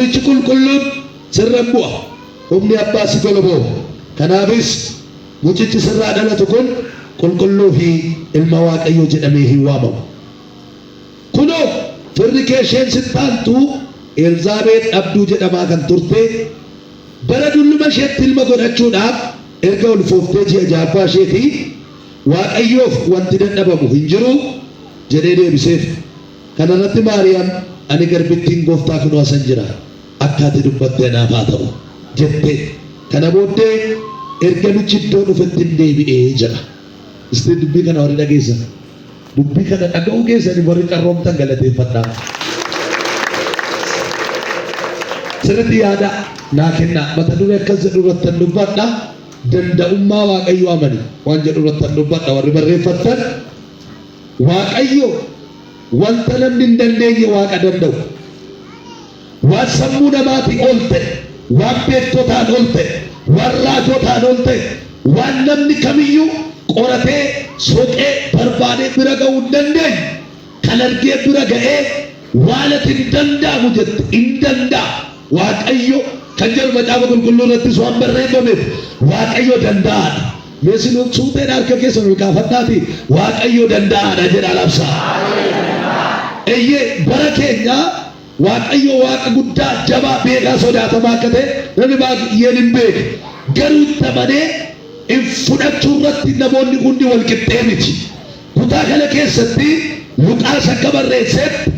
hafuurichi qulqulluun sirra bu'a. Humni abbaa si goloboo. Kanaafis mucichi sirraa dhalatu kun qulqulluu fi ilma Waaqayyoo jedhamee hin waamamu. Kunoo firri kee isheen sittaantu Elzaabeet dhabduu jedhamaa kan turte bara dulluma isheetti ilma godhachuudhaaf erga ulfooftee ji'a ja'affaa isheetii Waaqayyoof wanti dadhabamu hin jiru jedhee deebiseef. Kana irratti Maariyaam ani garbittiin gooftaa kunoo asan jira akka ati dubbatte naaf haa ta'u jette. Kana booddee ergamichi iddoo dhufetti deebi'ee jira. Isin dubbii kana warri dhageessan dubbii kana dhaga'uu keessanii warri qarroomtan galateeffadhaa. Sirriitti yaada naa kennaa mata duree akkas jedhu irratti dubbadha. Danda'ummaa Waaqayyoo amani waan jedhu irratti dubbadha warri barreeffattan. Waaqayyo wanta namni hin dandeenye Waaqa danda'u. Waan sammuu namaatii ol ta'e, waan beektotaan ol ta'e, waan raajotaan ol ta'e, waan namni kamiyyuu qoratee soqee barbaadee bira ga'uu hin dandeenye kan argee bira ga'ee waan ati hin danda'amu jette hin danda'a. Waaqayyo kan jedhu macaafa qulqulluu irrattis waan barreeffameef Waaqayyo danda'aadha. Meesin suuteen harka keessan ol kaafadhaati Waaqayyo danda'aadha jedha labsaa. Eeyyee bara keenya Waaqayyo Waaqa guddaa jabaa beekaa sodaatamaa akka ta'e namni baay'een hin beeku. Garuu itti amanee fudhachuu irratti namoonni hundi wal qixxee miti. Kutaa kana keessatti Luqaas akka barreessetti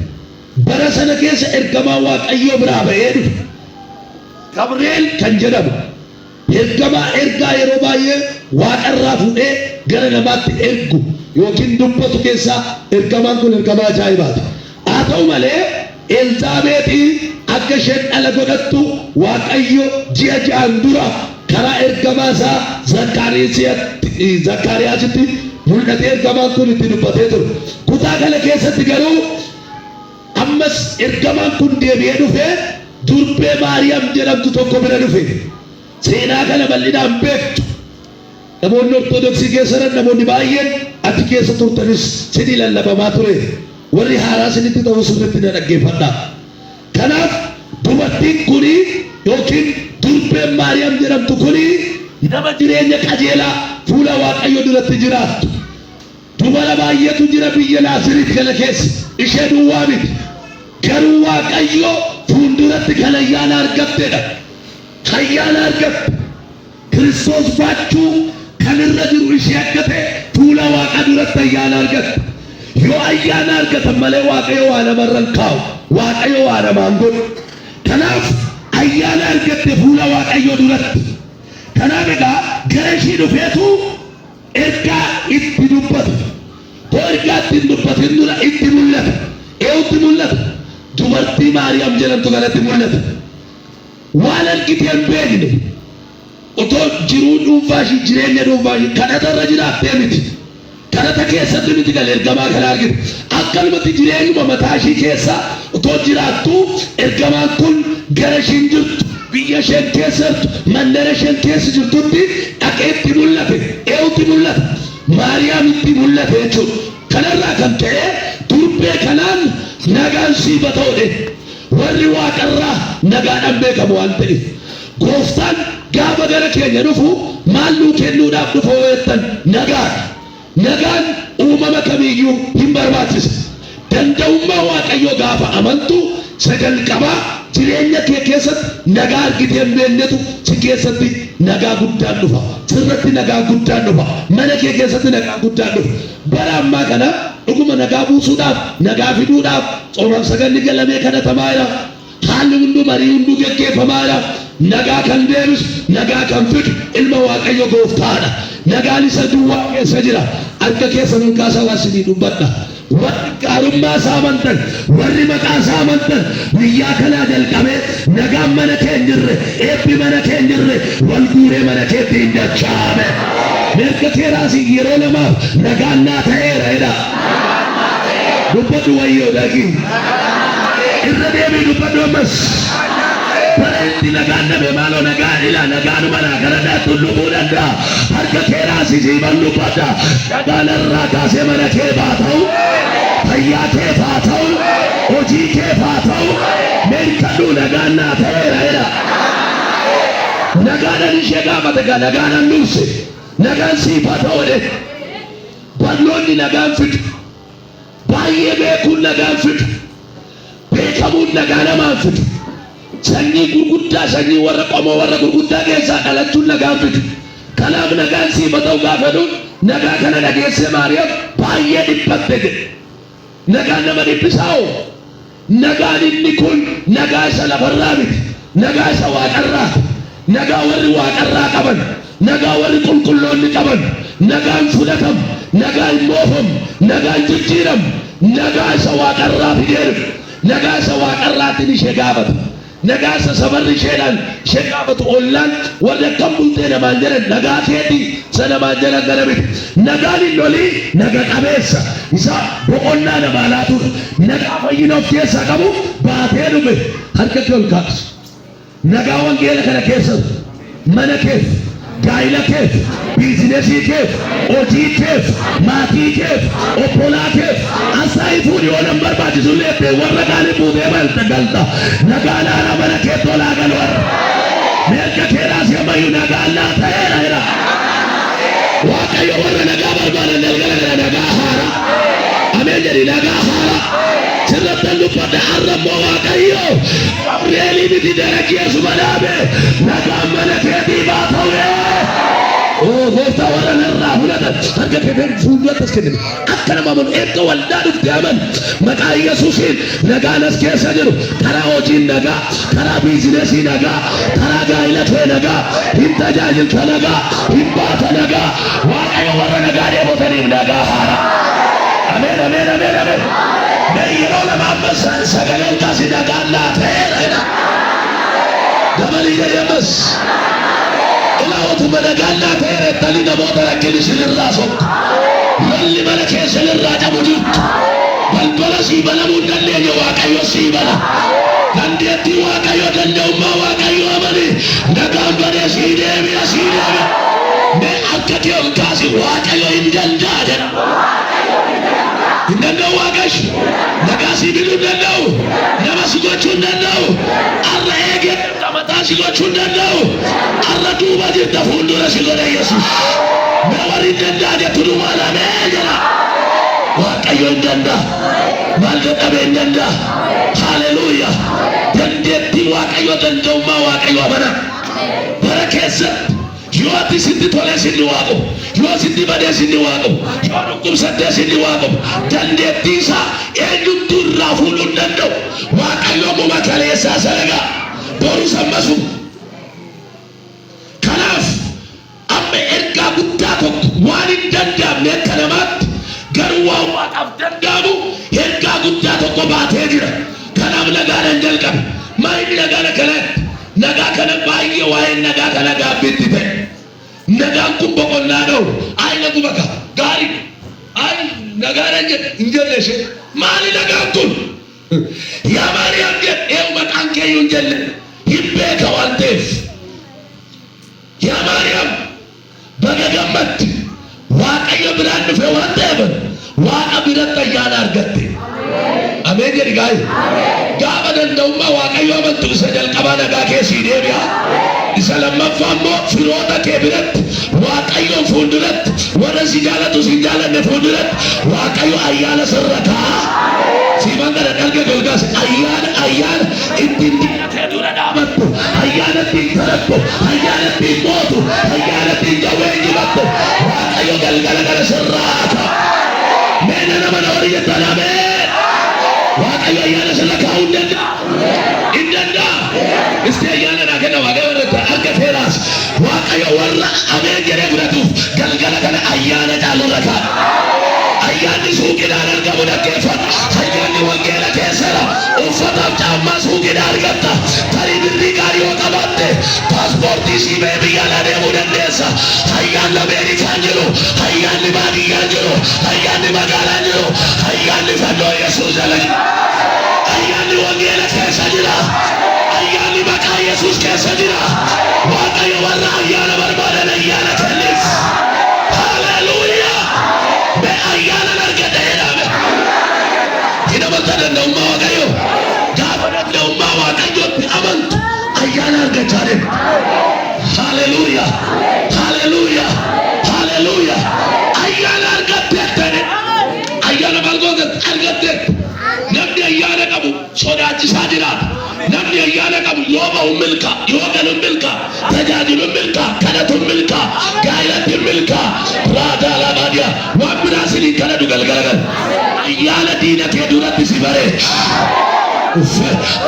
bara sana keessa ergamaa Waaqayyoo biraa ba'ee dhufe. Gabriel kan jedhamu ergamaa ergaa yeroo baay'ee Waaqarraa fuudhee gara namaatti ergu yookiin dubbatu keessaa ergamaan kun ergamaa ajaa'ibaati. Haa ta'u malee Elzaabeetii akka isheen dhala godhattu Waaqayyo ji'a ja'an dura karaa ergamaa isaa Zakkaariyaasitti mul'atee ergamaan kun itti dubbatee ture. Kutaa kana keessatti garuu ammas ergamaan kun deebi'ee dhufee durbee Maariyaam jedhamtu tokko bira dhufe. Seenaa kana bal'inaan beektu. Namoonni Ortodoksii keessa jiran namoonni baay'een ati keessa turtanis sinii lallabamaa ture. Warri haaraa sinitti ta'u sirriitti na dhaggeeffadhaa. Kanaaf dubartiin kuni yookiin durbeen Maariyaam jedhamtu kuni nama jireenya qajeelaa fuula Waaqayyo duratti jiraattu. Dubara baay'eetu jira biyya Naaziriit kana keessa. Ishee duwwaa miti. Garuu Waaqayyo fuulduratti kan ayyaana argattedha. Ayyaana argatte. Kiristoos baachuu kan irra jiru ishee akka ta'e fuula Waaqa duratti ayyaana argatte. Yoo ayyaana argatan malee Waaqayyo waa namarra hin kaa'u. Waaqayyo waa namaan godhu. Kanaaf ayyaana argatte fuula Waaqayyo duratti. Kanaaf egaa gara ishii dhufeetu ergaa itti dubbatu. Too ergaa itti dubbatin dura itti mul'ata. Eewutti mul'ata. Dubartii Maariyaam jedhamtu kanatti mul'ata. Waan argite hin beekne otoo jiruu dhuunfaa ishii jireenya dhuunfaa ishii kadhata irra jiraattee miti. Kadhata keessatti miti kan ergamaa kana argite. Akkanumatti jireenyuma mataa ishii keessa otoo jiraattu ergamaan kun gara ishiin jirtu biyya isheen keessa jirtu mandara isheen keessa jirtutti dhaqee itti mul'ate. Eewutti mul'ata. Maariyaam itti mul'ate jechuudha. Kanarraa kan ta'e durbee kanaan nagaan siifa ta'uudhe. Warri Waaqarraa nagaadhaan beekamu waan ta'eef gooftaan gaafa gara keenya dhufu maal nuu kennuudhaaf dhufa jettan nagaadha. Nagaan uumama kamiyyuu hin barbaachisa. Danda'ummaa Waaqayyoo gaafa amantu sagal qabaa jireenya kee keessatti nagaa argitee hin beeknetu si keessatti nagaa guddaan dhufa. Sirratti nagaa guddaan dhufa. Mana kee keessatti nagaa guddaan dhufa. Bara ammaa kana dhuguma nagaa buusuudhaaf nagaa fiduudhaaf xoomaaf sagalli galamee kadhatamaa jira. Haalli hunduu marii hunduu geggeeffamaa jira. Nagaa kan deebisu nagaa kan fidu ilma Waaqayyo gooftaadha. Nagaan isa duwwaa keessa jira. Harka keessa ol kaasaa waan isinii dubbadha. Warri gaarummaa isaa amantan warri maqaa isaa amantan guyyaa kanaa jalqabee nagaan mana kee hin jirre eebbi mana kee hin jirre wal guuree mana keetti hin dachaame. Mirga keeraasii yeroo lamaaf nagaan naa ta'eera jedha. Dubbadhu wayyoo dhaqii. Irra deebii dubbadhu ammas. Bara itti Ati nagaan dhabe maaloo nagaan ila nagaan mana kanadhaa tullubuu danda'a. Harka kee raasisii bal'uffadha. Nagaan irraa kaasee mana kee baata'u. Fayyaa kee baata'u. Hojii kee baata'u. Meerkadhuu nagaan naa ta'eera jedha. Nagaan ishee gaafate gaa nagaan nuufse. Nagaan siif haa ta'u jedhe. Balloonni nagaan fidu. Baay'ee beekuun nagaan fidu. Beekamuun nagaa namaan fidu. Sanyii gurguddaa sanyii warra qomoo warra gurguddaa keessaa dhalachuun nagaan fidu. Kanaaf nagaan siif haa ta'u gaafa jedhu nagaa kana dhageesse Maariyaam baay'ee dhiphatte jedhe. Nagaan nama dhiphisaa'u. Nagaan inni kun nagaa isa lafarraa miti. Nagaa isa waaqarraati. Nagaa warri waaqarraa qaban. Nagaa warri qulqulloonni qaban. Nagaan fudhatamu. Nagaan moofamu. Nagaan jijjiiramu. Nagaa isa waaqarraa fideeru. Nagaa isa waaqarraatiin ishee gaafatu. Nagaa isa sabarri isheedhaan ishee gaafatu ollaan warri akkam bultee namaan jedhan nagaa keetii isa namaan jedhan gara miti. Nagaan hin lolii naga qabeessa isa boqonnaa namaa laatudha. Nagaa fayyina of keessaa qabu baatee dhume harka kee ol kaasu. Nagaa wangeela kana keessa mana keef, gaa'ila keef, biizinesii keef, hojii keef, maatii keef, obbolaa keef, asxaa fuudhii oolan barbaachisu leettee warra gaanii fuutee galta. Nagaan haala mana kee tolaa galu warra. Meerka keeraas yammayyuu nagaan naa ta'eera jedha. Waaqayyo warra nagaa barbaadan galgala kana nagaa haara. Ameen jedhi nagaa haara. Sirrattan dubbadha har'ammoo Waaqayyo Gabri'eelii miti darajjee suma dhaabe nagaan mana keetii haa ta'u. Gooftaa warra narraa fudhatan harka kee fuulduratti as kenname akka nama amanu eebba waldaa dhufte aman maqaa Yesuusiin nagaan as keessa jiru karaa hojiin nagaa karaa biizinesii nagaa karaa gaa'ila kee nagaa hin tajaajilta nagaa hin baata nagaa Waaqayyo warra nagaa deebotaniif nagaa haara. Ameen ameen ameen ameen. Yeroo lama ammas sagaleen kaasii nagaan naa ta'eera. Dabalii jedhee ammas. Ilaawwatuma nagaan naa ta'eera jettanii namoota rakkina isinirraa sokku. Lolli mana keessa irraa cabu jirtu. Balbala sii banamuu hin dandeenye Waaqayyo sii bana. Dandeettii Waaqayyo danda'ummaa Waaqayyo amane nagaan banee sii deebi'a sii deebi'a. Mee akka kee ol kaasi Waaqayyo hin danda'a jedha. Hin danda'u Waaqayyo. Nagaa sii biduu hin danda'u. Nama si gochuu hin danda'u. Har'a eegee mataa si gochuu hin danda'u. Har'a duuba jirta fuuldura si godhe Yesuus. Mee warri hin danda'a jettu dhumaan ameen jedha. Waaqayyo hin danda'a. Maal dadhabee hin danda'a. Haleluuyaa. Dandeettii Waaqayyo danda'ummaa Waaqayyo amana. Bara keessatti yoo ati sitti tolee sinni waaqu. Yoo sitti badee sinni waaqu. Yoo dhukkubsattee sinni waaqu. Dandeettii isaa eenyutu irraa fuudhuu hin danda'u. Waaqayyo muma kaleessaa salagaa. Boru sammasu. Kanaaf amma ergaa guddaa tokko waan hin danda'amne akka namaatti garuu waan Waaqaaf danda'amu ergaa guddaa tokko baatee jira. Kanaaf nagaadhaan jalqabe. Maayini nagaan akkanatti nagaa kana baay'ee waa'ee nagaa kana gaabbiitti ta'e. Nagaan kun boqonnaa dha'u. Ayi nagu bakka gaarii. Ayi nagaadhaan hin jenne ishee. Maali nagaan kun? Yaa Maariyaam jedhe maqaan keeyyuu hin jenne. Hin beeka waan ta'eef. Yaa Maariyaam baga gammatti. Waaqayyo biraan dhufe waan ta'eef Waaqa biratti ayyaana argatte. Ameen jedhi gaayi. Gaafa danda'ummaa Waaqayyo amantu isa jalqabaa nagaa keessii deebi'a. Isa lammaffaa immoo firoota kee biratti Waaqayyoon fuulduratti warra si jaalatu si jaalanne fuulduratti Waaqayyo ayyaana sirra kaa'a. Siimaan kana dalga golgaas ayyaana ittiin dhiyaatee dura dhaabattu ayyaana ittiin kadhattu ayyaana ittiin mootu ayyaana ittiin jawweenyifattu Waaqayyo galgala kana sirraa kaa'a. Meena nama na horii jettan ameen. Waaqayyo ayyaana sirra kaa'uu hin danda'a. Hin danda'a. Isti ayyaana naa kenna Waaqayyo irratti harka feeraas Waaqayyo warra ameen jedhee fudhatuuf galgala kana ayyaana caalurra kaa'a. Ayyaanni suuqidhaan argamu dhaggeeffadhu. Ayyaanni wangeela keessadha. Uffataaf caammaa suuqidhaan argatta. Tarii birrii gaarii yoo qabatte paaspoortii sii ba'ee biyya alaa deemuu dandeessa. Ayyaanni Ameerikaan jiru, ayyaanni baadiyyaan jiru, ayyaanni magaalaan jiru, ayyaanni fannoo Yesuus jala jira. Ayyaanni wangeela keessa jira. Ayyaanni maqaa Yesuus keessa keessa jira. Waaqayyo warra ayyaana barbaadan ayyaana kennis. Haleluuyaa. Mee ayyaana argate jedhame. Hidhamata danda'ummaa Waaqayyo. Gaafa danda'ummaa Waaqayyootti amantu ayyaana argachaa deema. Haleluuyaa. Haleluuyaa. Haleluuyaa. Ayyaana argatte. Ayyaana balgoota argatte. Namni ayyaana qabu sodaachisaa jiraata. Namni ayyaana qabu yoo ba'u milka, yoo galu milka, tajaajilu milka, kadhatu milka, gaayilatti milka. Raadaa labaadiyaa waan biraasini kadhatu galgalagal. Ayyaana diina kee duratti si bareecha.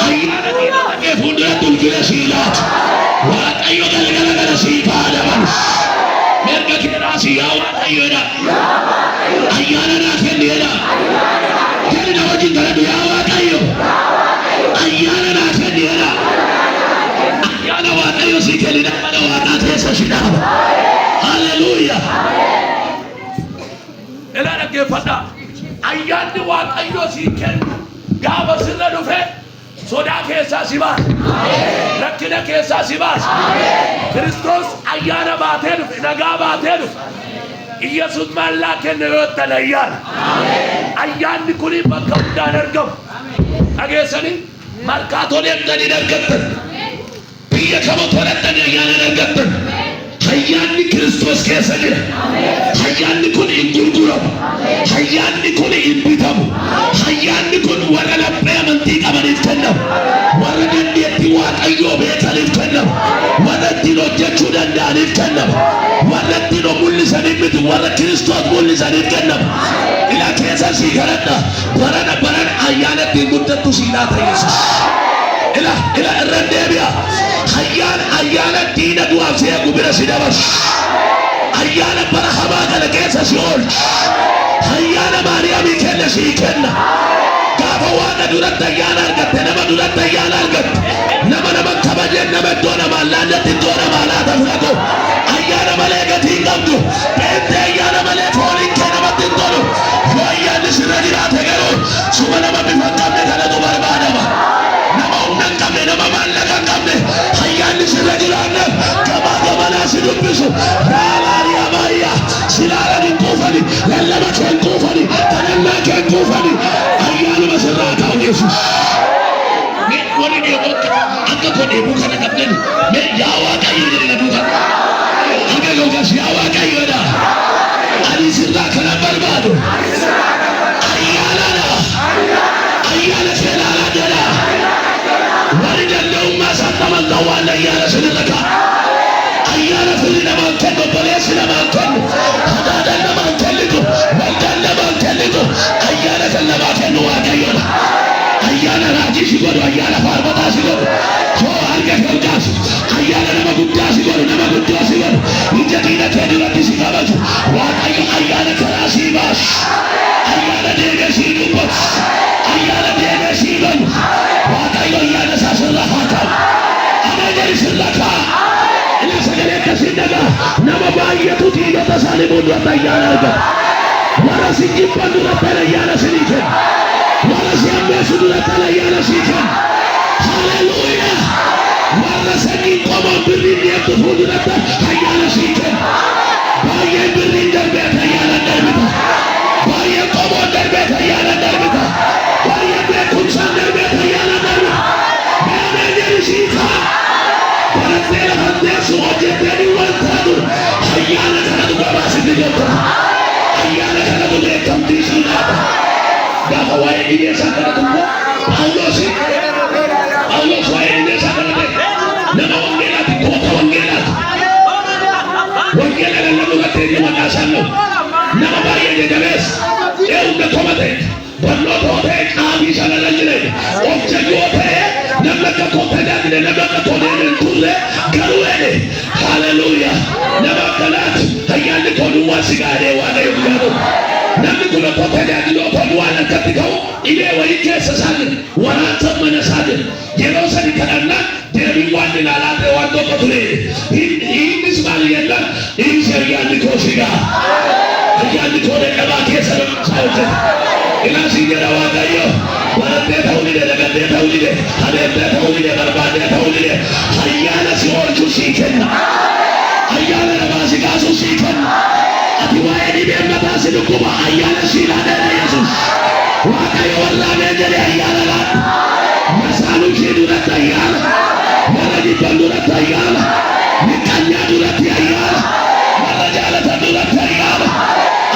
Ayyaana diina kee fuulduratti ulfina siilaati. Waaqayyo galgalagala sii faadaman. Mirga keedhaa si yaa Waaqayyoodha. Ayyaana naa kenneedha. Kenna wajjin kadhatu yaa Waaqayyo. Ayyaana naa kenneedha. Ayyaana Waaqayyo si kennina mana Waaqaa keessa si dhaaba. Haleluuyaa. Ilaa dhaggeeffadha. Ayyaanni Waaqayyo si kennu gaafa sirra dhufe sodaa keessaa si baasa. Rakkina keessaa si baasa. Kiristoos ayyaana baatee dhufe, nagaa baatee dhufe. Iyyasuus maallaa kenne yoo ta'an ayyaana. Ayyaanni kuni bakka hundaan argamu. Dhageessanii markaatoo deemtanii argattan. Biyya kama to'attanii ayyaana argattan. Ayyaanni Kiristoos keessa jira. Ayyaanni kun hin gurguramu. Ayyaanni kun hin bitamu. Ayyaanni kun warra laphee amantii qabaniif kennamu. Warra dandeettii Waaqayyoo beekaniif kennamu. Warra ittiin hojjechuu danda'aniif kennamu. Warra ittiin mul'isaniif miti warra Kiristoos mul'isaniif kennamu. Ila keessa sii kadhadha. Barana ayyaana ittiin guddattu sii laata Yesuus. Ila irra deebi'a. Ayyaana diina du'aaf si eegu bira si dabarsu. Ayyaana bara hamaa kana keessa si oolchu. Ayyaana Maariyaamii kenna sii kenna. Gaafa Waaqa duratti ayyaana argatte, nama duratti ayyaana argatte, nama kabajeen nama iddoo namaa laallatti iddoo namaa laata fudhatu. Ayyaana malee gatii hin qabdu. Beektee ayyaana malee fooliin kee namatti hin tolu. Yoo ayyaanni sirra jiraate garuu suma nama bifa hin qabne kanatu barbaadama. Nama humna hin qabne, nama maallaqa hin qabne. Ayyaanni sirra jiraanne gamanaa si dubbisu. Raalaariyaa baay'aa silaalan hin kuufani, lallaba kee hin kuufani, tanannaa kee hin kuufani. Ayyaanuma sirraa ta'u Yesuus. Wani deemu akka koo deemuu kana qabdan yaa Waaqayyo jedhee duuka. Akka googas yaa Waaqayyoodha. Ani sirraa kana barbaadu. Ayyaanadha. Ayyaana seenaa jedha. Wani danda'ummaa sattaman ta'uwaan ayyaana sirra ka'a. Ayyaana firri namaan kennu, obboleessi namaan kennu, hadaadhaan namaan kennitu, waldaan namaan kennitu. Ayyaana kan namaa kennu Waaqayyoodha. Ayyaana raajii si godhu, ayyaana faarfataa si godhu, hoo harka kee ayyaana nama guddaa si godhu, nama guddaa si godhu, ija diina kee duratti si qabatu. Waaqayyo ayyaana karaa sii baasu, ayyaana deemee sii dubbatu, ayyaana deemee sii lolu. Waaqayyo ayyaana isaa sirra haa ta'u. Amanee sirra ka'a. Inni sagalee akkasii dhagaa. Nama baay'eetu diinota isaanii fuulduratti ayyaana argata. Warra si jibban duratti ayyaana sinii kenna. Warra si ammeessu duratti ayyaana sii kenna. Haleluuyaa. Warra sanyiin qomoon birriin deemtu fuulduratti ayyaana sii kenna. Baay'een birriin darbeeta ayyaana darbita. Baay'een qomoon darbeeta ayyaana darbita. Baay'een beekumsaan darbeeta ayyaana darbita. Meemee jedhi sii ta'a. Barattee lafanteessu hojjetanii waan taatu ayyaana kanatu gabaasiti jirtu. Ayyaana kanatu beekamtii sii dhaaba. Gaafa waa'ee dhiyeessaa kanatu immoo Phaawulos waa'ee dhiyeessaa kanate nama wangeelaati, goota wangeelaati. Wangeela lallabu gattee maqaa isaan dhabu. Nama baay'ee jajjabeessa. Hunda komate barnoota yoo ta'e qaabii sana jireenya. Of jajjoo ta'e namni akka koo tajaajile, namni akka koo deemee turre garuu ede. Haleluuyaa. Nama akkanaati ayyaanni koo duwwaa si gaadhee Waaqayyo guddaatu. Namni kun akkoo tajaajilu akkoo duwwaan akkatti ka'u dhibee wayii keessa isaanii waraansa mana isaanii yeroo sadi kadhannaa deebiin waan ilaalaa ta'e waan tokko ture. Innis maal jenna? Innis ayyaanni koo si ga'a. Ayyaanni koo dadhabaa keessa nama isaa hojjeta. Ilaasii jedha Waaqayyo. Barattee ta'uu dide, dagattee ta'uu dide, adeemtee ta'uu dide, barbaadee ta'uu dide. Ayyaana tolchuu sii kenna. Ayyaana namaa si kaasuu sii kenna. Ati waa'ee dhibee mataa si dhukkuba ayyaana sii laadheedha Yesuus. Waaqayyo warraanee jedhe ayyaana laadhu. Masaanuu ishee duratti ayyaana. Warra jibban duratti ayyaana. Miqqanyaa duratti ayyaana. Warra jaalatan duratti ayyaana.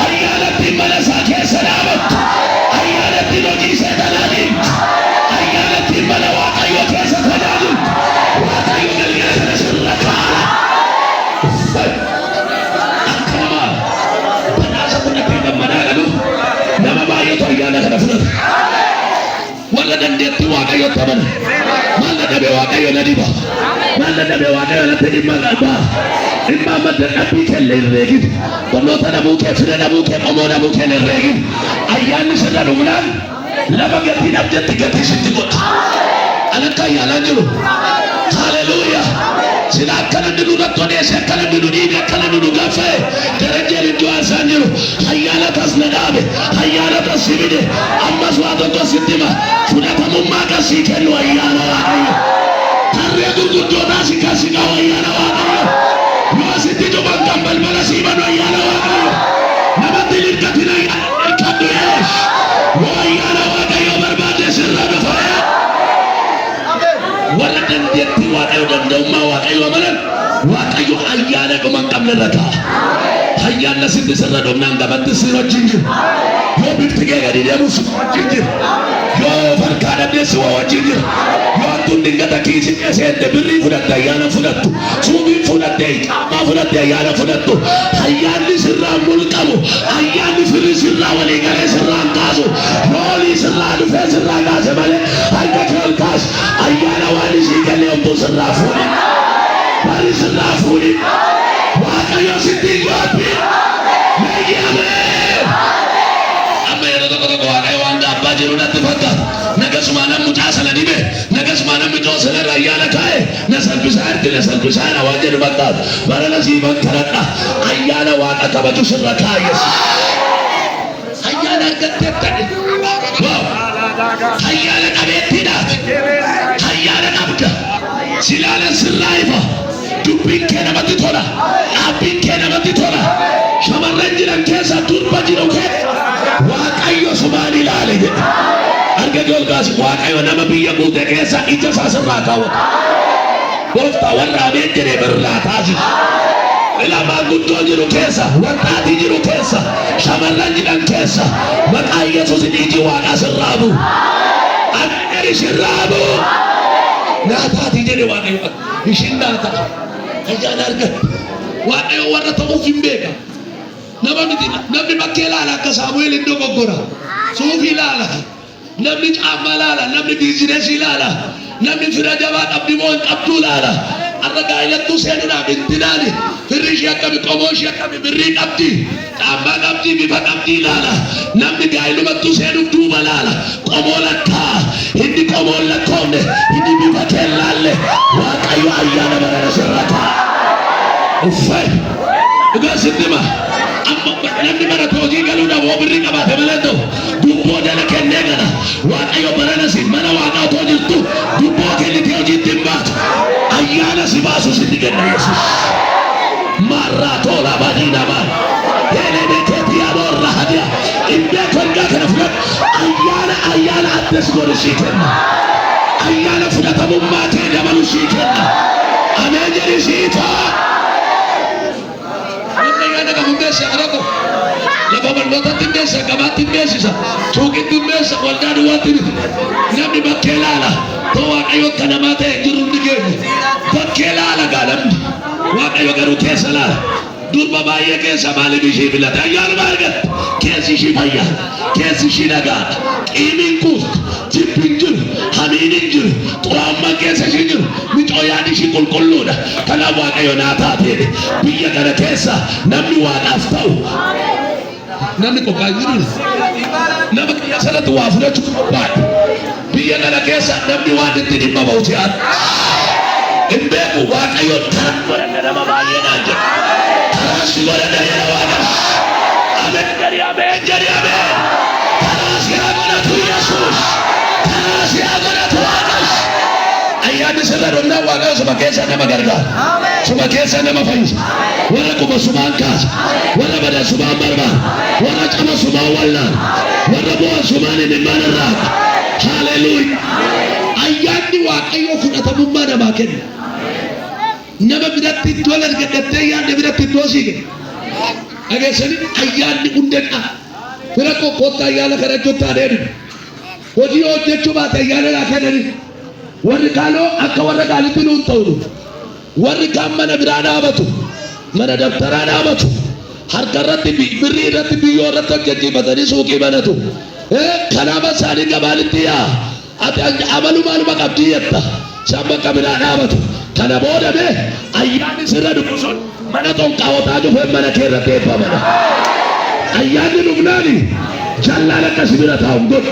Ayyaanatti mana isaa keessa dhaabattu. Ayyaanatti hojii seetanaa deemtu. Ayyaanatti mana Waaqayyo keessa tajaajiltu. Waaqayyo galgala kana sirra kaa'ala. Akkama badhaasa fudhatee gammadaa galu nama baay'eetu ayyaana kana fudhata. Warra dandeetti Waaqayyotti amana. Maal dadhabe Waaqayyo na dhiba. Maal dadhabe Waaqayyo natti dhimma qalbaa. Dhimma madda dhabbii kelle hin reegin. Wannoota dhabuu kee fira dhabuu kee qomoo dhabuu kee hin reegin. Ayyaanni sirra dhugnaan lafa gatii dhabdetti gatii sitti godha. Alakka ayyaalaan jiru. Haleluuyaa. Sila akkana ninu rattoneesse akkana ninu dhiibe akkana ninu gaffee darajeen iddoo haasaan jiru. Ayyaanatas na dhaabe. Ayyaanatas si fide. Ammas waa tokko sitti hima. Fudhatamummaa kan sii kennu ayyaana Waaqayyo. Tarree gurguddootaa si kan si qabu ayyaana Waaqayyo. Yoo sitti cuban kan balbala sii banu ayyaana Waaqayyo. Namatti hirkatina hirkadhu yeesh. Yoo ayyaana Waaqayyo barbaade sirra dhufa. Warra dandeetti Waaqayyo danda'ummaa Waaqayyo amanan Waaqayyo ayyaana dhuma hin qabne irra ta'a. Ayyaanni sitti sirra dhumnaan gamatti si wajjin jiru. Yoo bifti kee gadi deemu si wajjin jiru. Yoo farkaa dhabdee si wajjin jiru. Yoo hattuun dingata kiisii seente birrii fudhatte ayyaana fudhattu. Suubii fudhatte caammaa fudhatte ayyaana fudhattu. Ayyaanni sirraa mulqamu. Ayyaanni firii sirraa walii galee sirraa kaasu. Yoolii sirraa dhufee sirraa kaase malee hanga kee ol kaasu. Ayyaana waan isii galee obboo sirraa fuudhe. Waan sirraa fuudhe. Waaqayyo sitti joobi. Meeyyame. Amma yeroo tokko tokko Waaqayyo waan abbaa jiru natti fakkaata. Nagasuma namni mucaa sana dhibe. Nagasuma namni coo sana irraa ayyaana kaa'e. Na salphisaa ergi na salphisaa na waan jedhu fakkaata. Bara na siiban kadhadha. Ayyaana Waaqa kabaju sirra kaa'es. Ayyaana argatteettani. Ayyaana qabeettiidhaati. Ayyaana qabda. Silaalan sirraa ifa. Dubbiin kee namatti tola. Dhaabbiin kee namatti tola. Shamarran jiran keessa durba jiru kee Waaqayyo sumaan ilaale jedhe. Arga golgaas Waaqayyo nama biyya guute keessa ija isaa sirraa kaawwata. Gooftaa warra ameen jedhee birraa taasisu. Ilmaan guddoo jiru keessa, warqaatii jiru keessa, shamarran jiran keessa maqaa Yesuusin iji Waaqaa sirraa bu'u. Akka sirraa bu'u. Naataatii jedhe Waaqayyo ishin naata. Ayyaana argatte. Waaqayyo warra ta'uuf hin beeka. Namni bakkee ilaala akka Saamu'eel iddoo goggora. Suufii ilaala. Namni caammaa ilaala. Namni biizineesii ilaala. Namni fira jabaa qabdi moo hin qabduu ilaala. Arra gaa'ilattuu seenuudhaaf intinaani. Firri ishee akkami qomoo ishee akkami birrii qabdi. Caammaa qabdi bifa qabdi ilaala. Namni gaa'ilumattuu seenuuf duuba ilaala. Qomoo lakkaa. Inni qomoon lakkoofne. Inni bifa kee laalle. Waaqayyo ayyaana barana sirra ta'a. Uffay. Dhugaa sitti hima. Namni barate hojii galuudhaaf hoo birrii qabaate malee ta'u dubboo jala kennee gala. Waaqayyo barana si mana Waaqaa otoo jirtu dubboo kennitee hojiitti hin baatu. Ayyaana si baasu sitti kenna Yesuus. Marraa tola badii maal. Deelee beekeetti yaadoo irraa hadiya. Iddoo kolgaa kana fudhatu. Ayyaana addas godhu sii kenna. Ayyaana fudhatamummaa kee dabalu sii kenna. Ameen jedhi sii ta'a. Ayyaana qabu beessa kadhatu. Lafa barnootatti beessa gabaatti beessisa. Suuqitti beessa waldaa duwwaatti miti. Namni bakkee ilaala. Too Waaqayyo akka namaa ta'e jiru ni keenya. Bakkee ilaala gaa namni. Waaqayyo garuu keessa ilaala. Durba baay'ee keessa maaliif ishee filate? Ayyaanuma argatte. Keessi ishii fayyaa. Keessi ishii nagaadha. Qiimiin kuustu. Jibbiin jiru. Hamiin hin jiru. Xuraa'ummaan keessa ishii jiru. Micooyaan ishii qulqulluudha. Kanaaf Waaqayyo naa taateedha. Biyya kana keessa namni Waaqaaf ta'u. Namni qophaa'e jiru. Nama qiyyaa sanatti waa fudhachuu qophaa'e. Biyya kana keessa namni waan itti dhimma ba'u si'aadha. Hin beeku Waaqayyo karaa godhanne nama baay'eedhaan jira. Karaa si godhanne jedha Waaqa. Ameen jedhi ameen jedhi ameen. Karaa si haa godhatu Yesuus. Karaa si haa godhatu Waaqas. ayyaanni sirra dhumna waaqayyo suma keessa nama gargaara. Suma keessa nama fayyisa. Warra quba sumaan kaasa. Warra bada sumaan barbaada. Warra cama sumaan wallaan. Warra bu'a sumaan hin himaan irraa. Haleluuya. Ayyaanni waaqayyo fudhatamummaa namaa kenna. Nama biratti iddoo argadhattee ayyaanni biratti iddoo sii kenna. Dhageessanii ayyaanni hundee fira kokkoota ayyaana kana jottaa deemu. Hojii hojjechuu baate ayyaana laa kennani. Warri kaanoo akka warra gaalitti nuun ta'u. Warri kaan mana biraa dhaabatu. Mana dabtaraa dhaabatu. Harka irratti birrii irratti biyyoo irratti hojjechiifatanii suuqii banatu. Kanaaf isaanii gabaalitti yaa. Ati maaluma qabdii jetta. Isaan bakka biraa dhaabatu. Kana boodame ayyaanni sirra dhufu sun mana tonqaawotaa dhufee mana kee irratti eebbamana. Ayyaanni dhufnaani jallaan akka sibira taa'u godhu.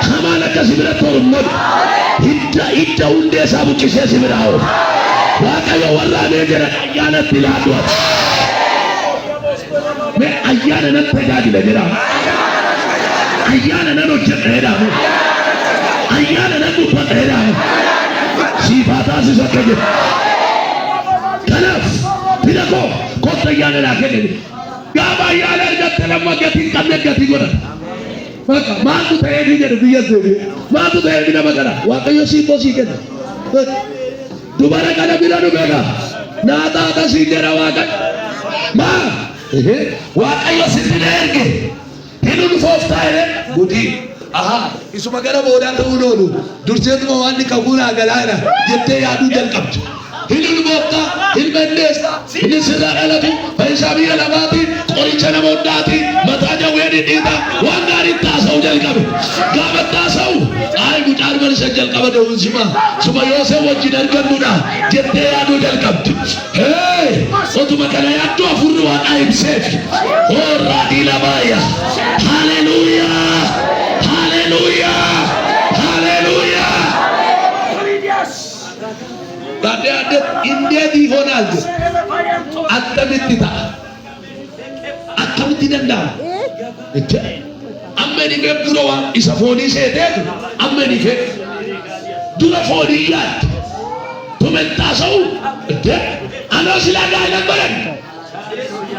Hamaan akka sibira ta'u godhu. Hidda hundee isaa buqqisee sibira haa'u. Waaqayyo warraanee jedha ayyaanatti ilaallatu. Mee ayyaana nan tajaajila jedhama. Ayyaana nan hojjedha jedhama. Ayyaana nan dubbadha jedhama. Siifaa taasisu akka jedhu. Kanaaf fira koo kottu ayyaana laa kennani. Gaafa ayyaana argatte lamma gatiin qabne gatii godhata. Maaltu ta'ee ni jedhu biyya deebi'e. Maaltu ta'ee ni nama kana. Waaqayyo siifoo sii kenna. Dubara kana bira nu beeka. Naataa akkasii jedha Waaqayyo. Maa? Waaqayyo sitti na erge. Hin ulfooftaa jedhe. Guutii. Aha, isuma gara boodaa ta'uu oolu. Durseetuma waan ni qabuunaa galaana jettee yaaduu jalqabdu. Hin ulfooftaa, hin menneestaa, hin sirraa dhalatu, fayyisaa biyya lamaati, qoricha nama hundaati, mataa jawwee dhidhiitaa, waan gaarii taasa'u jalqabe. Gaafa taasa'u, ayi mucaan barisa jalqaba da'uun suma Yoosef wajjin argannudha jettee yaaduu jalqabdu. Otuma kana yaaddu afurri waaqaa ibseef. Hoorraa diilamaaya. Haleluuyaa. Hallelujah! Hallelujah! Tadi ada India di Honal. Attamitti ta'a. Attamitti danda'a. Amma ni ke dura waan isa foonii seeteetu amma ni ke dura foonii yaadde. Tumentaa sa'u. Anoo silaa gaa'elan baran.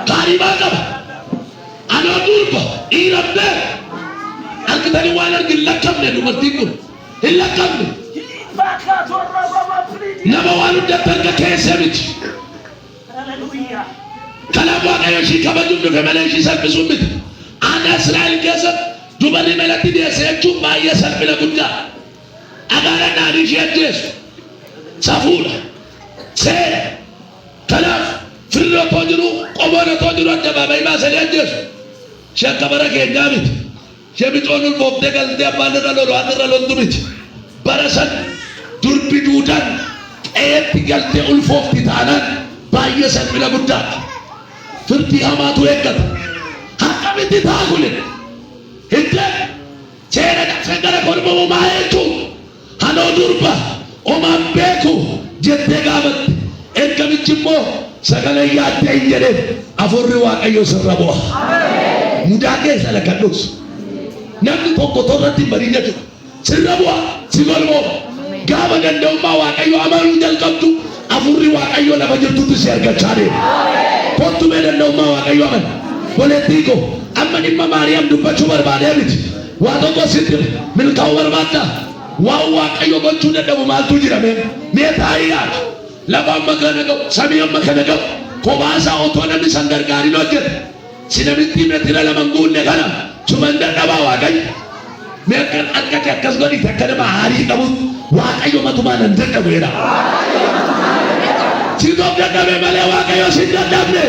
Kaarimaa qaba. Anoo durba. Dhiirabdee. Arkitani waan argin lakkamne dubartiin kun hin lakkamne nama waan hundatti arga keessa miti. Kanaaf waaqayyo ishii kabajuun dhufe malee ishii salphisuun miti. Aanaa Israa'el keessatti dubarri malatti deesse jechuun baay'ee salphina guddaa. Agaara naanii ishee ajjeesu safuudha seera. Kanaaf firri otoo jiru qomoon otoo jiru addabaabayii baasanii ajjeesu. Ishee akka bara keenyaa miti. Jebitoon ulfooftee galtee abbaan irra lolu waan irra loltu miti. Barasan durbi duudaan qe'eetti galtee ulfoofti taanaan baay'ee salphina guddaati. Firtii hamaatu eeggata. Akkamitti ta'a kule? Hiddee seera dhabsee gara kormamumaa jechuun hanoo durba omaan beeku jettee gaafatti. Ergamichi immoo sagalee yaaddee hin jedheen afurri waaqayyo sirra bu'a. Mudaa keessa lakkadhuus. Namni tokko torratti barinya jiru. Sirra bu'a, si golmoo. Gaafa danda'ummaa waaqayyo amanuu jalqabdu afurri waaqayyo lafa jirtutti si argachaa deema. Kottu mee danda'ummaa waaqayyo amana. Boleettii koo amma dhimma Maariyaam dubbachuu barbaadee miti. Waa tokko sitti milkaa'uu barbaadda. Waan waaqayyo gochuu dadhabu maaltu jira mee taa'ii yaada. Lafa amma kana ga'u, samii amma kana ga'u. Kophaa otoo namni san gargaarin hojjeta. Si namitti meetira lama hin guunne kana. Cuma dadhabaa waaqayyo. Mee akka akkas godhi takka nama haarii qabu waaqayyo matumaan hin dadhabu jedha. Si tokko dadhabe malee waaqayyo si dadhabne.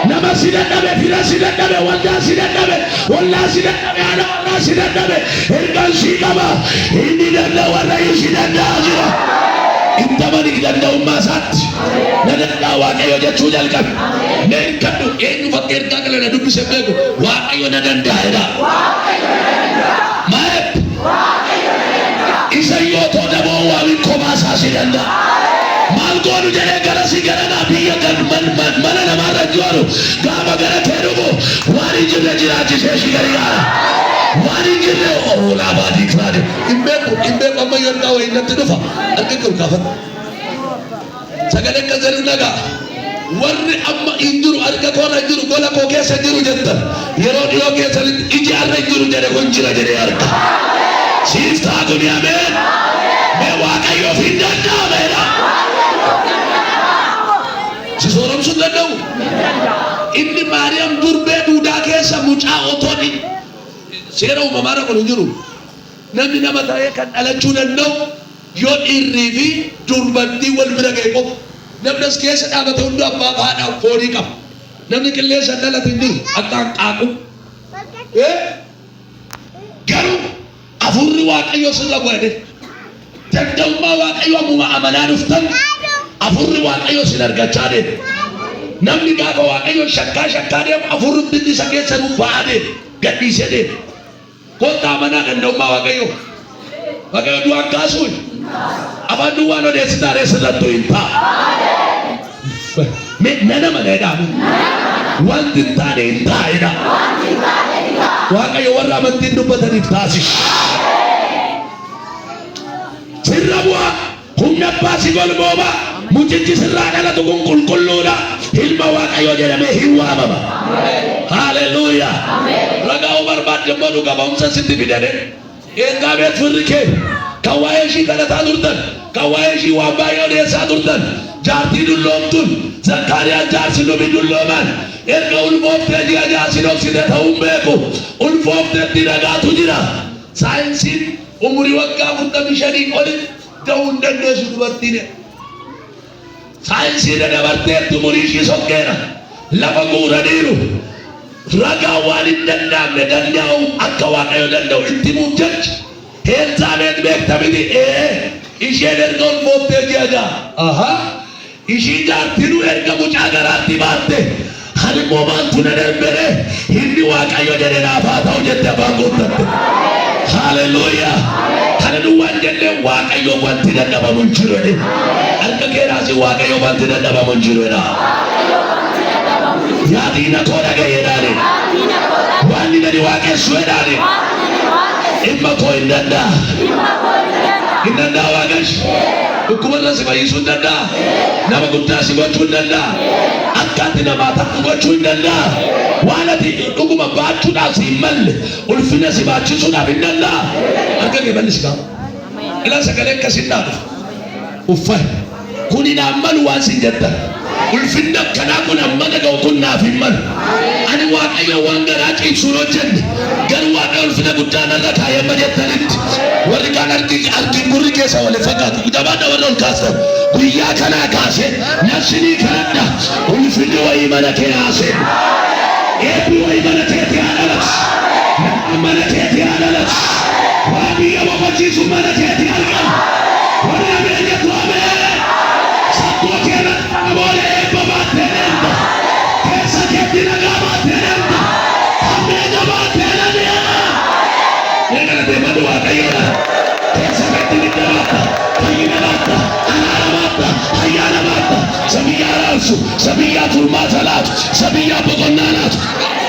Nama si dadhabe, fira si dadhabe, waldaa si dadhabe, wallaa si dadhabe, haadha warraa si dadhabe, ergaan si qaba. Inni danda'a warrayyuu si danda'a jira. Itti amani danda'ummaa isaatti na danda'a waaqayyo jechuu jalqabe. Mee hin kadhu eenyu fakki ergaa kana na dubbise beeku waaqayyo na danda'a jedha. Maal? Isa yoo ta'u daboo waamin kophaa isaa si danda'a. Malgoonu jedhee gara si gara biyya mana namarra jiru gaafa gara teerumu waan hin jirre jiraachisee si gargaara. Waan hin jirre oolaa baadii kiraade hin beeku amma yookaan wayii natti dhufa argi kun kaafata. Sagalee akka jedhu nagaa warri amma hin jiru arga koorra jiru gola koo keessa jiru jettan yeroo dhiyoo keessa ijaarra jiru jedhe kun jira jedhee arga. Siif ta'a kun ameen. Mee waaqayyoof hin danda'ameedha. Si sooromsuu danda'u. Inni Maariyaam durbee duudaa keessa mucaa otooni seera uumamaarra kun hin jiru. Namni nama ta'ee kan dhalachuu danda'u yoo dhiirrii fi durbittii wal bira ga'e qofa. Namni as keessa dhaabate hundi abbaa haadha foonii qaba. Namni qilleensa dhalate hin jiru akka hanqaaqu. Garuu hafuurri waaqayyoo sirra bu'ee danda'ummaa waaqayyoo ammuma amanaa dhuftan hafuurri waaqayyoo sin argachaa deema. Namni gaafa waaqayyoo shakkaa deemu hafuurri hundi isa keessa ba'aa deema gadhiisee deema. Kottaa amanaa danda'ummaa waaqayyoo. Waaqayyoo du'aan kaasuun afaan duwwaan odeessitaaree sirrattu hin ta'a. Nana maleedhaa wanti hin taane hin taa'edha. Waaqayyo warra amantiin dubbataniif taasisu. Sirra bu'aa humna abbaa si golbooma mucichi sirraa dhalatu kun qulqulluudha. Ilma waaqayyoo jedhamee hin waamama. Haleluuyaa. Ragaa barbaadde immoo dhuga ba'umsa sitti fidane. Eegaa beet firri kee kan waa'ee ishii kadhataa turtan kan waa'ee ishii waan baay'ee odeessaa turtan jaartii dulloomtun Zakkaariyaan jaarsi lubi dullooman erga ulfooftee ji'a jaarsi dhoksite ta'uun beeku ulfoofteetti dhagaatu jira. Saayinsiin umurii waggaa 45 olitti ta'uu hin dandeessu dubartiin. Saayinsiin dabarteetti umurii ishii sokkeera lafa guuraniiru. Ragaa waan hin danda'amne danda'u akka waaqayyo danda'u itti muuf jecha Elsaabeet beektamiti isheen erga ulfooftee ji'a ja'a. Ishii jaartinuu erga mucaa garaatti baatte ani immoo maaltu na darbere inni waaqayyo jedhe naaf haa ta'u jette afaan guuttatte. Haleluuyaa. Kana duwwaan jennee waaqayyo wanti dadhabamu hin jiru jedhe. Harka keeraasi waaqayyo wanti dadhabamu hin jiru jedha. Yaadiina koo dhagayeedhaani. Waan inni waaqessu jedhaani. Dhimma koo hin danda'a. Hin danda'a waaqessu. Dhukkubarra si fayyisuu hin danda'a. Nama guddaa si gochuu hin danda'a. Akkaatti namaa takka gochuu hin danda'a. Waan ati dhuguma baachuudhaaf si hin malle ulfina si baachisuudhaaf hin danda'a. Harka kee bal'isi qaba. Ilaa sagalee akkasii dhaabuf. Uffata. Kun hin ammalu waan sin jettan. Ulfinna akkanaa kun amma dhaga'u kun naaf hin malu. Ani waaqayyo waan garaa ciibsuun hojjenne garuu waaqayyo ulfina guddaa narra kaayamma jettanitti warri kaan argin gurri keessa wal fakkaatu jabaadha warra ol kaastan guyyaa kanaa kaase nafsinii kanadha ulfinni wayii mana kee haase eebbi wayii mana keetii haadhalas mana keetii haadhalas waa biyya boqochiisu mana keetii argama warri abeeyyatu abee sabboo keenan namoota eebba baattee deemta keessa keetti nagaa baattee deemta ammeenya baattee deemta eegala deematu waaqayyoodha keessa keetti nidda baatta fayyina baatta anaana baatta ayyaana baatta sabiyyaa raabsu sabiyyaa furmaata laatu sabiyyaa boqonnaa laatu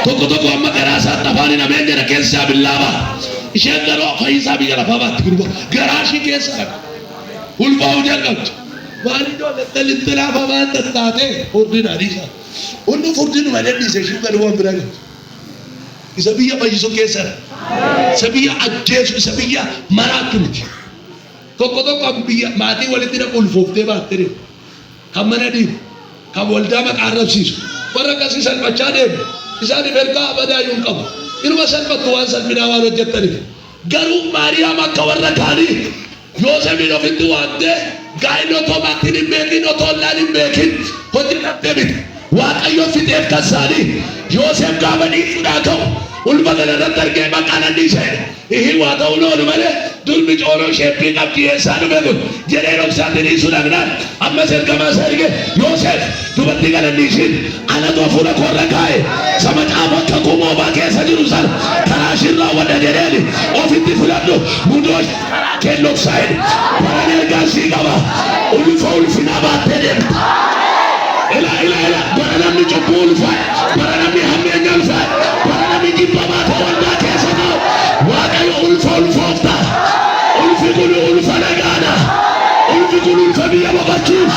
tokko amma garaa isaatti afaan hin ameen jedha keessaa billaabaa isheen garuu fayyisaa biyya lafaa baatti gurba garaa ishii keessa dhaqa ulfaa'uu jalqabdi waan iddoo lallitti laafa waan tattaate furdin adiisa hundi furdinuma dadhiise ishii gadi waan bira galu isa biyya fayyisu keessadha isa biyya ajjeesu isa biyya maraattu miti tokko biyya maatii walitti dhaqu ulfooftee baatte deemu kan mana deemu kan waldaa maqaa arrabsiisu warra akkasii salphachaa deemu isaaniif ergaa abadaayyuu hin qabu ilma salphattu waan salphinaa waan hojjettaniif garuu Maariyaam akka warra kaanii Yoosefin ofitti waamtee gaa'in otoo maatiin hin beekin otoo ollaan hin beekin hojjetattee miti waaqayyo fixeef kasaanii Yoosef gaafa dhiisuudhaa ka'u ulfa kanarratti argee maqaan anniisa ihi waa ta'u loolu malee durbi cooroo sheeppii qabdi eessaa dhufe kun jedhee dhoksaatti dhiisuu dhagnaan ammas ergamaa isa erge Yoosef dubatti kan anniisin anatu hafuura koorra kaa'e sama caaf akka kumoobaa keessa jiru sana karaa shirraa wadda jedheeni ofitti fudhadhu mudoo karaa kee dhoksaa'e baran ergaa sii qaba ulfa ulfinaa baate deemta. Ila bara namni cubbuu ulfaa'e, bara namni hammeenya ulfaa'e, bara namni jibbamaa ta'e waldaa keessa ta'u Waaqayyo ulfoofta. Ulfi kun ulfa nagaadha. Ulfi kun ulfa biyya boqochuuf.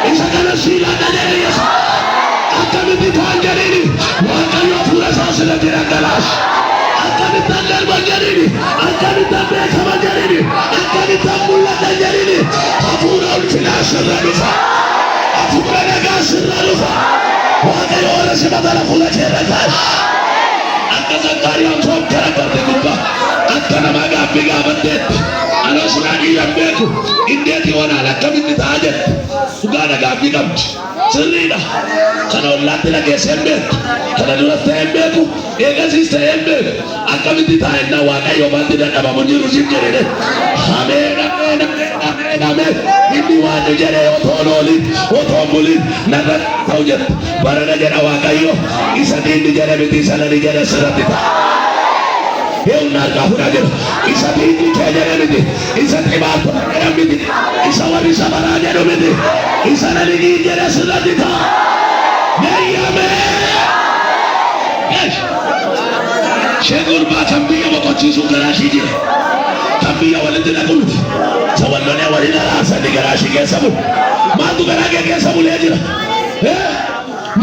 Isa kana siilaan dhageessa. Akkamitti ta'an jedhini Waaqayyo hafuura isaa silatti dhangalaasa. Akkamitti darban jedhini, akkamitti beekaman jedhini, akkamitti mul'atan jedhini hafuura ulfinaa sirra dhufa. Hafuura nagaa sirra dhufa. Waaqayyo warra simatana fuula keerra kaasa. Akka Zakkaariyaan foon gara barte gubbaa akka nama gaaffii gaafatteetti anos raadiyaan beeku indeeti onaan akkamitti ta'a jette dhugaadha gaaffii qabdi sirriidha. Kana ollaatti dhageesse hin beeku, kana duras ta'e hin beeku, eegasiis ta'e hin beeku. Akkamitti ta'a innaa Waaqayyo wanti dadhabamu jiru sin jedhine ameen ameen ameen ameen. Inni waan jedhe otoo looliin otoo buliin narra ta'u jette barana jedha Waaqayyo isa diinni jedhe miti isa nani jedhe sirratti ta'a. Heewna argaa fuudhaa jira isa diinni kee jedhe miti isa xibaatu jedhe miti isa warri sabaraa jedhu miti isa nani jedhe sirratti ta'a. Shee gurbaa kan biyya boqochiisuu garaa ishii jira. Kan biyya walitti dhaquun sawalloonee waliin araasanii garaa ishii keessa bulu. Maaltu garaa kee keessa bulee jira?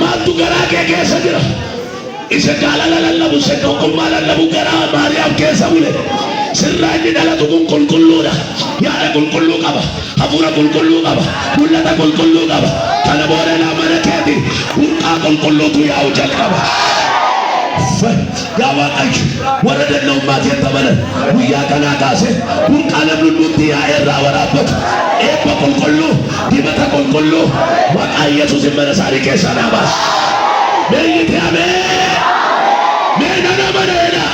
Maaltu garaa kee keessa jira? Isa jaalala lallabu, isa tokkummaa lallabu garaa Maariyaam keessa bule. Sirraa inni dhalatu kun qulqulluudha. Yaada qulqulluu qaba. Hafuura qulqulluu qaba. Mul'ata qulqulluu qaba. Kana booda mana keeti burqaa qulqulluutu yaa'u jalqaba. Yaa Waaqayyo warra danna'ummaatiif tabalan guyyaa kanaa kaase burqaa namni nutti yaa'ee irraa waraabbatu eebba qulqulluu dibata qulqulluu maqaa Yesuusin mana isaanii keessaa naa baasu. Meeyyite ameen. Mee nana maneedha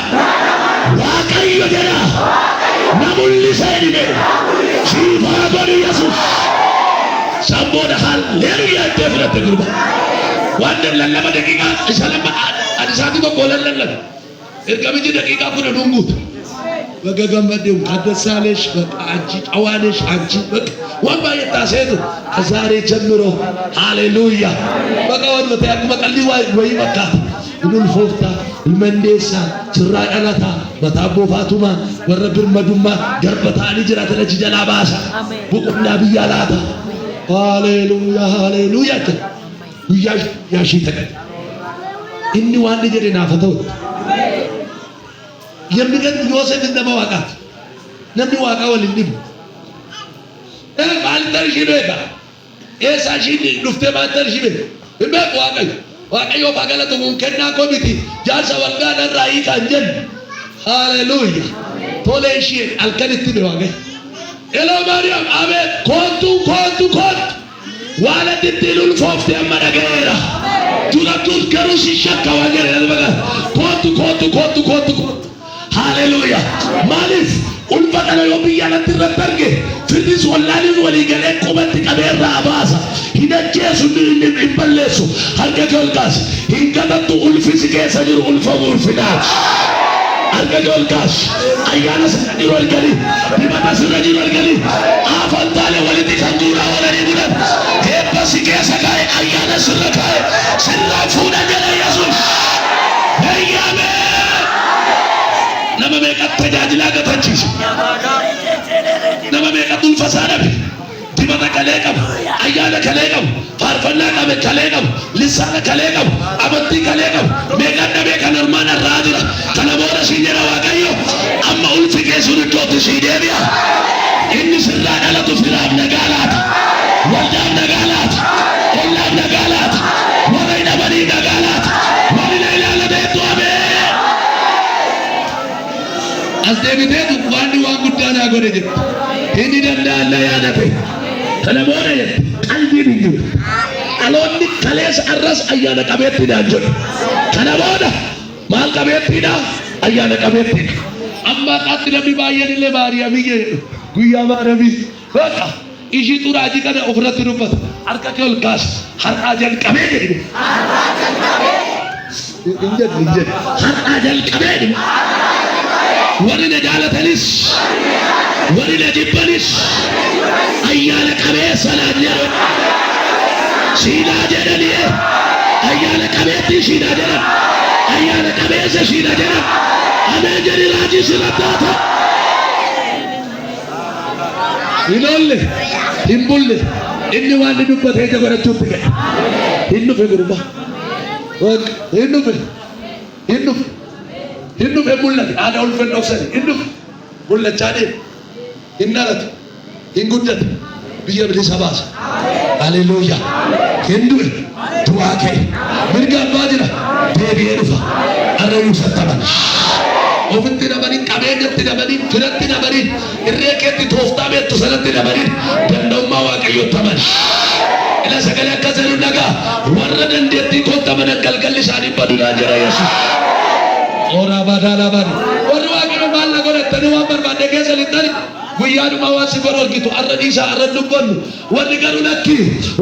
Waaqayyo jedha na mul'isa jedhime siifaa godhu Yesuus. Samboodha haalleluuyaa ittee fudhatte gurba waan lallaba daqiiqaa isa lama ani saati tokko lallabe ergamichi daqiiqaa kuna dunguutu baga gammadeu kaደሳለሽ በቃ አንቺ ጨዋነሽ አንቺ በቃ waan baay'ee taaseetu ከዛሬ ጀምሮ ሃሌሉያ በቃ ወን በታያቁ በቀሊ ወይ በቃ ኑልፎፍታ ilmandeessa sirraa dhalata mataaboo faatuma warra birmadummaa garbataanii jiraatan achi jalaa baasa boqonnaa biyyaa laata. Haleluuyaa haleluuyaa guyyaa yaashii ta'e inni waan jedhe naaf ta'u የሚገርም ዮሴፍ እንደማ ዋቃት namni waaqa waliin dhibu maal tarshii beeka eessaa ishiin dhuftee maal tarshii beeka hin beeku Waaqayyo bagalatu kun kennaa koo miti jaarsa walgaa narraa hiikaan jennu. Haleluuyaa tolee ishee halkanitti be Waaqayyo eloo Maariyaam ameen kootu waan ittiin ulfooftee amma dhagayeera durattuus garuu si shakka waan jedhe kootu. Haleluuyaa maaliif ulfa kana yoo biyya alatti irratti arge firdis wallaanin walii galee qubatti qabeerraa baasa hin ajjeesu hin balleessu harka kee ol kaasi hin kadhattu ulfisi keessa jiru ulfinaa harka kee ol kaasi ayyaana sirra jiru arganii dibata sirra jiru arganii afantaalee walitti kan duuraa walanii bulan eebba si keessa kaa'e ayyaana sirra kaa'e sirraa fuudha jedha Yesuus. Eeyyamee nama meeqatti tajaajilaa gatachiisa nama meeqatti ulfasaa dhabe dibata kalee qabu ayyaana kalee qabu faarfannaa qabe kalee qabu lissaana kalee qabu amantii kalee qabu meeqan dhabee kan armaan irraa jira. Kana booda siin jedha Waaqayyo amma ulfi keessuun iddootti sii deebi'a. Inni sirraa dhalatu firaaf nagaa laata waldaaf nagaa laata ollaaf nagaa laata warra hidhamanii nagaa laata warri na ilaalateetu ameen. As deebiteetu waan guddaa godhe jedhe inni danda'alla yaadate kana booda jedhe qalbiin hin jiru dhaloonni kaleessa arras ayyaana qabeettiidhaan jedhu kana booda maal qabeettiidha ayyaana qabeettiidha. Amma qaatti namni baay'een illee Maariyaamii jedhu guyyaa Maariyaamii bakka ishii xuraajii kana ofirratti dubbata harka kee ol kaasa har'aa jalqabee jedhe har'aa jalqabee jedhe warri na jaalatanis warri na jibbanis ayyaana qabeessa naan jedhu Sina jedhani ayyaana qabeetti sina jedhan ayyaana qabeessa sina jedhan ameen jedhi raajii sirrattaata hinolle hin bulle inni waan inni dubbatee ija godhachuutti ga'e hin dhufe gurba hin dhufe mul'ate aadaa ulfeen dhoksani hin dhufe mul'achaa deema hin dhalate hin guddate biyya bilisa baasa haleluuyaa hin du'e du'aa ka'e mirga abbaa jira deebi'ee dhufa arrayuu sattaman ofitti nabanin qabeenyatti nabanin firatti nabanin irree keetti tooftaa beektu sanatti nabanin danda'ummaa waaqayyotti amani ila sagalee akka jedhu nagaa warra dandeettii koottaman galgalli isaanii badudhaa jira yesuus oraa badaa bari warri waaqayyo maal na godhattanii waan barbaadde keessa lixxani guyyaadhuma waan si godhorgitu arra dhiisaa arra dubbannu warri garuu lakki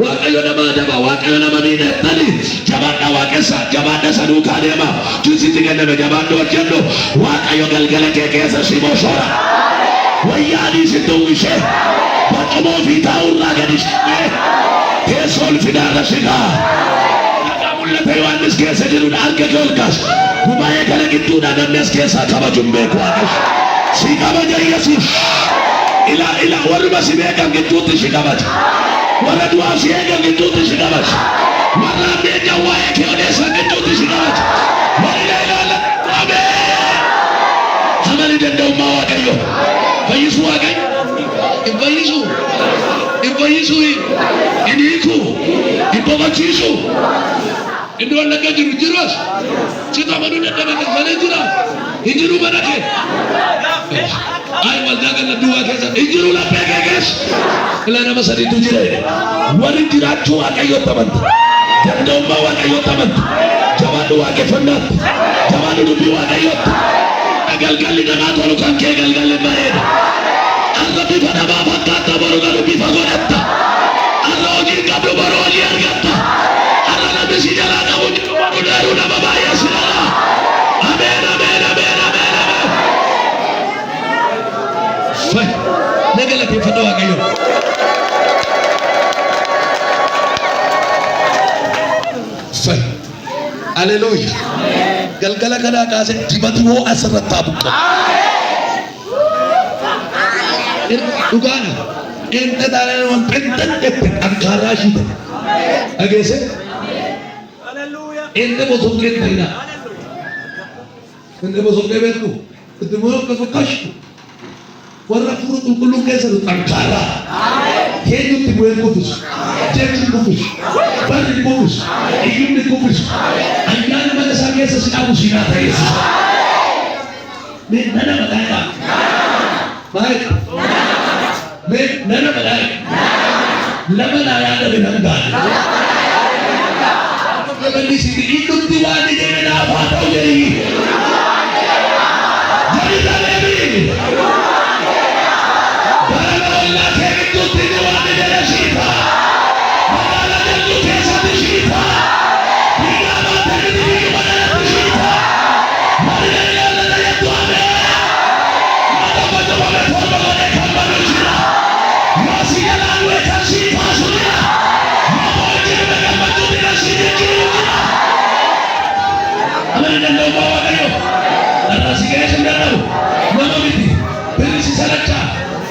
waaqayyo nama adaba waaqayyo nama miidhattani jabaadha waaqessa jabaadha sanuu kaadeema tusitti kenname jabaadha hojjennu waaqayyo galgala kee keessa si bosoora wayyaanii sitti uwwishe baqamoo fi taa'urraa gadi shaqee teessoo ulfinaarra sigaa nagaa mul'ata yohannis keessa jirudha harka kee ol kaas gubaa'ee kana gidduudha namni as keessaa kabajuun beeku waaqayyo si kabaja yesuus ila warra si beekan gidduutti si kabaja warra du'aa si eegan gidduutti si kabaja warra beekan waa'ee kee odeessan gidduutti si kabaja warri ilaala ameen amani danda'ummaa waaqayyo fayyisuu waaqayyo hin fayyisuu hin hiiku hin boqochiisu inni wallagga jiruus sita amanuu dadhabe malee jira hin jiru mana kee ay waldaa gala duwwaa keessa hin jiru laphee kee keessa ilaa nama sadiitu jire warri jiraachuu waaqayyotti amanta danda'ummaa waaqayyotti amanta jabaadhu waaqeffannaatti jabaadhu dubbii waaqayyotti galgalli namaa tolu kan kee galgalli bareeda arra bifa namaa fakkaata boru garuu bifa godhatta arra hojii qabdu boru hojii argatta arra namni si jalaa qabu jiru boru dheeruu nama baay'ee si dhala ameen ameen ameen ameen ameen fay na galateeffadha waaqayyo fay haleluuyaa galgala kanaa kaase dibati hoo asirratti abuqqo dhugaana inte taanaan waan pentan dhette ankaaraa shiite dhageesse inte bosoqqee ta'ina inte bosoqqee beektu itti moo akkasuma kashtu warra furu qulqulluu keessa ankaaraa keenyutti bu'een kuffisu jechi kuffisu barri kuffisu iyyumni kuffisu ayyaana mana isaa keessa si dhabu siinaa ta'eessu nana madaadhaa maayik nana madaadhaa lama naa yaada binan gaadha bal'isiiti innutti waan ijee naaf haa ta'u jedhii jari taleebii barana ollaa kee gidduutti inni waan ijee shiitaa magaala jallu keessatti shiitaa biyyaa baatanii biyyi magaalatti shiitaa marina yaala dayattu amee madama jabame torba godhee kan banu jira yosi jalaan wee kan shiitaa sunira yobo ejjirime gammachuu dina sidikiru jira amani danda'ummaa waaqayyo narra si ga'ee sin danda'u nama miti birrisi salachaa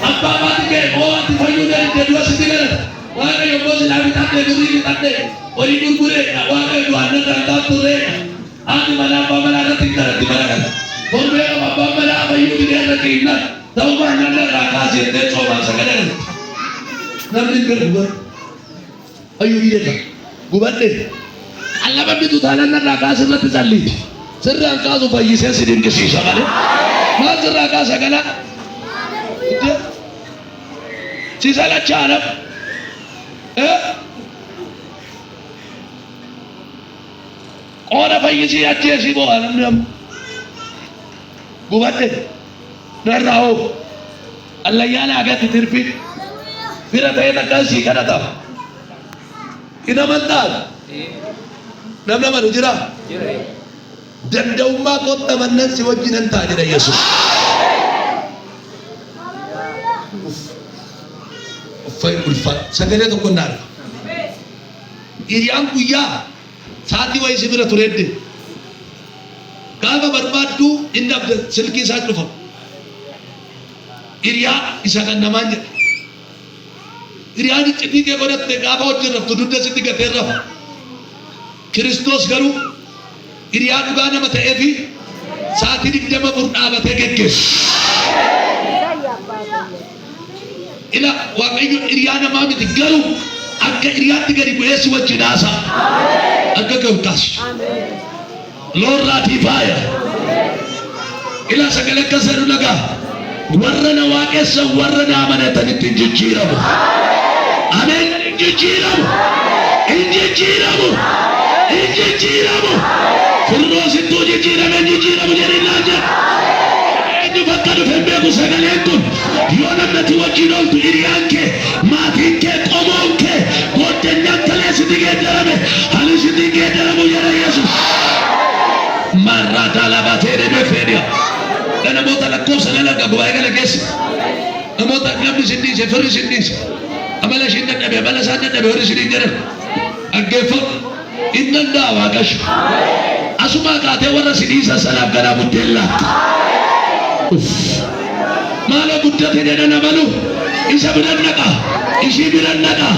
abbaa baati ga'e moo ati fayyuu dandee dura sitti galata waaqayyo moo silaa bitadhee birrii bitadhee horii gurguree waaqayyo du'aan narraan taatturree ati mana abbaa manaa irratti hin garatti mana kana torbee abbaa manaa fayyuu bidee irratti hin galu ta'umaa narraa kaasee ta'e soomaan sagalee namni hin galu fayyuu bidee kan gubadhee allaba bitu taalan narraa kaasee irratti calliiti sirraan kaasu fayyisee si dinqisiisa malee maal sirraa kaasa kana si salachaa nama qooda fayyisii ajjeesii bo'aa namni amma gubadhe narraa hoo allayyaana agatti tirfi bira ta'ee takkaan sii kadhataaf hin amantaan namni amanu jira danda'ummaa qottamannan si wajjinan ta'a jedha Yesuus uffay ulfa sagalee tokko naarra hiriyaan guyyaa sa'aatii wayii sibira turedde gaafa barbaaddu inni abda silkii isaa dhufa hiriyaa isa kan namaan jedha hiriyaan iccitii kee godhatte gaafa hojii raftu dugda sitti gatee rafa Kiristoos garuu hiriyaa dhugaa nama ta'eefi sa'aatii 24 dhaabatee geggeessu. Ila waaqayyo hiriyaa namaa miti garuu akka hiriyaatti gadi bu'ee si wajjin haasa'a. Akka ga'utaas. Loorraatii faaya. Ila sagalee akka jedhu dhagaa. Warra na waaqessan warra na amanatanitti hin jijjiiramu. Ameen hin jijjiiramu. Hin jijjiiramu. Hin jijjiiramu. Firroosittuu jijjiirame jijjiiramu jedhinaa jedha. Eenyu bakka dhufeen beeku sagaleen kun yoo namnati wajjin ooltu hiriyaan kee maatiin kee qomoon kee gooddeenyaan talee sitti geeddarame hali sitti geeddaramu jedha Yesuus. Marraataa labatee deemee fedhiya. Namoota lakkoofsa nan arga bu'aa eegala keessa. Namoota namni sindiise firri sindiise. Amala ishiin dadhabe amala isaan dadhabe warri isiniin jedhan. Dhaggeeffatu hin danda'a Waaqayyo. Asuma kaatee warra sindiisa sanaaf ganaa buddeen laata. Maala guddate jedhan amalu isa biran naqa ishii biran naqa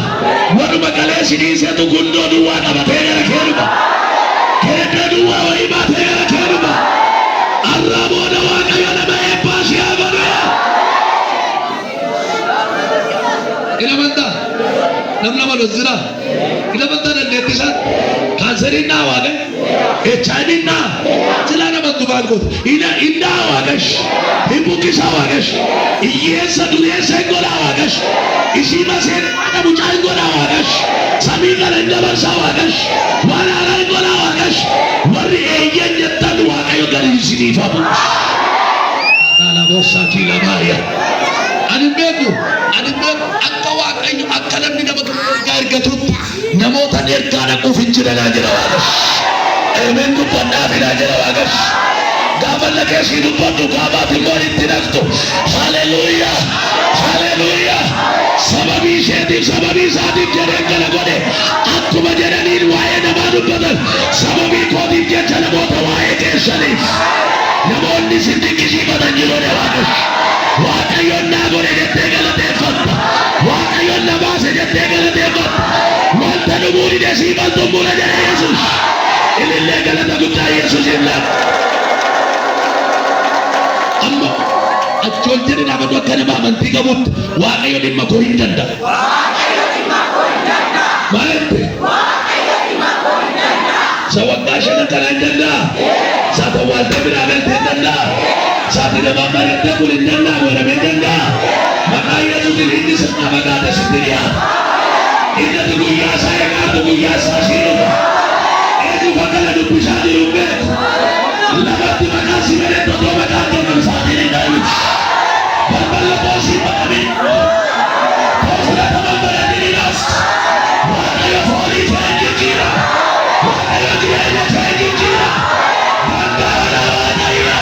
warruma qalee sindiiseetu gundoo duwwaa qabatee gara keenuma. Keeddoo duwwaa wayii baatee gara keenuma. Arraa booda Waaqayyo nama eebbaa si haa godhu. Ila bantaa namni amalu jira. Ila bantaa dandeettisaa kanseriin naa Waaqayyo. HIV naa sila nama dubbaan gootu. Inni naa Waaqayyo. Hin buqqisaa Waaqayyo. Hiyyeessa dureessa hin godhaa Waaqayyo. Ishii maseen haadha mucaa hin godhaa Waaqayyo. Samii kana hin dabarsaa Waaqayyo. Waan haaraa hin godhaa Waaqayyo. Warri eeyyan jettan Waaqayyo gadi isiniif haa bu'u. Alaaboosaa kiilabaaya. Ani beeku akka Waaqayyo akka namni nama ergaa ergatutti namoota ergaa dhaquuf hin jiranaa jira Waaqayyo. Ameen dubbannaa fidaa jira Waaqayyo. Gaafa lakeessii dubbadhu gaafaati immoo itti naqxu. Haleluuyaa! Haleluuyaa! Sababii isheetiif sababii isaatiif jedheen kana godhe akkuma jedhaniin waa'ee namaa dubbatan sababii kootiif jecha namoota waa'ee keessaniif namoonni si dinqisiifatan jiruudha Waaqayyo. Waaqayyoon naa godhe jettee galateeffatta. Waaqayyoon na baase jettee galateeffatta. Wanta dhumuu dide siifan xumura jedhe Yesuus. Ilillee galata guddaa Yesuus hin laatu. Amma achool jedhe dhaabatu akka nama amantii qabutti Waaqayyo dhimma koo hin danda'a. Maaltu? Sawwaqaa shanan kana hin danda'a. Saata waaltee biraa galtee hin danda'a. Saati nama mari'attee kun hin danda'a godhamee hin danda'a. Maqaa Yesuusin inni sirna maqaate sitti dhiyaata. Innati guyyaa isaa eegaatu guyyaa isaa siin dhufa. Eenyu bakkala dubbisaa jiru beeku. Lafatti maqaa si melee totoo maqaa kennan saatiin hin dhaabatu. Balbala boosii maqamee. Fudhataman baratanii laastu. Waaqayyo foolii ta'e jijjiira. Waaqayyo jireenya ta'e jijjiira. Danda'a Waaqayyo.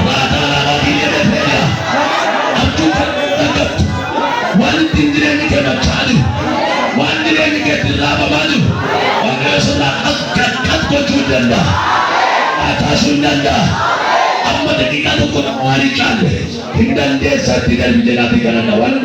Raataa lafatii deemeefeedha. Abjuu kan dhaggattu. Waan ittiin jireenyi kee machaa jiru. Waan jireenyi kee ittiin raafamaa jiru. Waaqayyo sirraa akkas gochuu hin danda'a. Taasisuu hin danda'a. Amma daqiiqaa tokko nama waan hin caalle hin dandeessa itti darbi jedhaati kanadha waan.